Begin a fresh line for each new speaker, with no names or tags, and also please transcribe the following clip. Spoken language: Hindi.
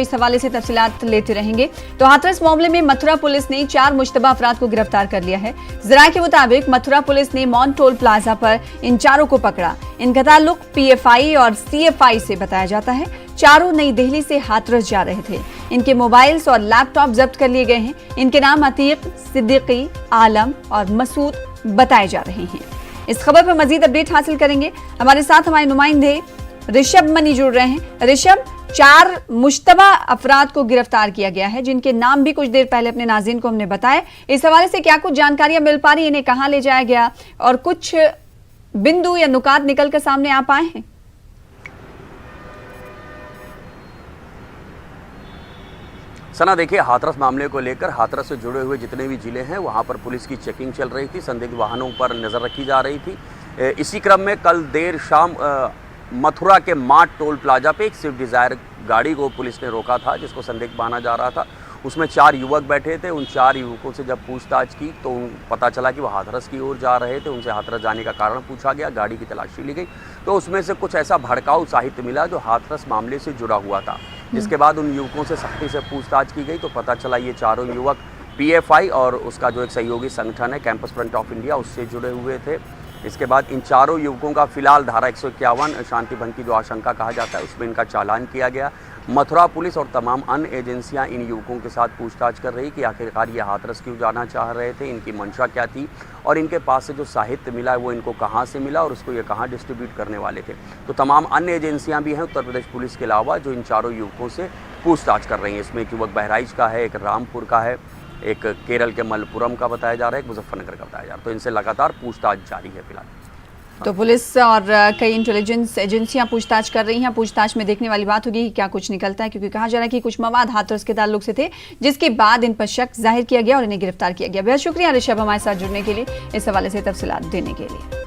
इस हवाले से तफसीलात लेते रहेंगे। तो हाथरस मामले में मथुरा पुलिस ने 4 मुश्तबा अफराद को गिरफ्तार कर लिया है। जराये के मुताबिक मथुरा पुलिस ने मॉन टोल प्लाजा पर इन चारों को पकड़ा। इनका ताल्लुक पीएफआई और सीएफआई से बताया जाता है। चारों नई दिल्ली से हाथरस जा रहे थे। इनके मोबाइल्स और लैपटॉप जब्त कर लिए गए हैं। इनके नाम अतीक, सिद्दीकी, आलम और मसूद बताए जा रहे हैं। इस खबर पर मजीद अपडेट हासिल करेंगे। हमारे साथ हमारे नुमाइंदे ऋषभ मनी जुड़ रहे हैं। ऋषभ, 4 मुश्तबा अफराद को गिरफ्तार किया गया है, जिनके नाम भी कुछ देर पहले अपने नाज़रीन को हमने बताए। इस हवाले से क्या कुछ जानकारियां मिल पा रही है, इन्हें कहां ले जाया गया और कुछ बिंदु या नुकात निकल कर सामने आ पाए हैं?
सना, देखिए, हाथरस मामले को लेकर हाथरस से जुड़े हुए जितने भी जिले हैं वहां पर पुलिस की चेकिंग चल रही थी। संदिग्ध वाहनों पर नज़र रखी जा रही थी। इसी क्रम में कल देर शाम मथुरा के मार्ट टोल प्लाजा पे एक स्विफ्ट डिज़ायर गाड़ी को पुलिस ने रोका था, जिसको संदिग्ध माना जा रहा था। उसमें 4 युवक बैठे थे। उन 4 युवकों से जब पूछताछ की तो पता चला कि वह हाथरस की ओर जा रहे थे। उनसे हाथरस जाने का कारण पूछा गया, गाड़ी की तलाशी ली गई तो उसमें से कुछ ऐसा भड़काऊ साहित्य मिला जो हाथरस मामले से जुड़ा हुआ था। जिसके बाद उन युवकों से सख्ती से पूछताछ की गई तो पता चला ये चारों युवक पीएफआई और उसका जो एक सहयोगी संगठन है कैंपस फ्रंट ऑफ इंडिया, उससे जुड़े हुए थे। इसके बाद इन चारों युवकों का फिलहाल धारा 151 शांति भंग की जो आशंका कहा जाता है उसमें इनका चालान किया गया। मथुरा पुलिस और तमाम अन्य एजेंसियां इन युवकों के साथ पूछताछ कर रही कि आखिरकार ये हाथरस क्यों जाना चाह रहे थे, इनकी मंशा क्या थी और इनके पास से जो साहित्य मिला है वो इनको कहां से मिला और उसको ये कहां डिस्ट्रीब्यूट करने वाले थे। तो तमाम अन्य एजेंसियां भी हैं उत्तर प्रदेश पुलिस के अलावा जो इन चारों युवकों से पूछताछ कर रही हैं। इसमें एक युवक बहराइच का है, एक रामपुर का है, एक केरल के मलपुरम का बताया जा रहा है, एक मुजफ्फरनगर का बताया जा रहा है। तो इनसे लगातार पूछताछ जारी है फिलहाल।
तो पुलिस और कई इंटेलिजेंस एजेंसियां पूछताछ कर रही हैं। पूछताछ में देखने वाली बात होगी कि क्या कुछ निकलता है, क्योंकि कहा जा रहा है कि कुछ मवाद हाथरस के ताल्लुक से थे, जिसके बाद इन पर शक जाहिर किया गया और इन्हें गिरफ्तार किया गया। बेहद शुक्रिया ऋषभ हमारे साथ जुड़ने के लिए, इस हवाले से तफसीलात देने के लिए।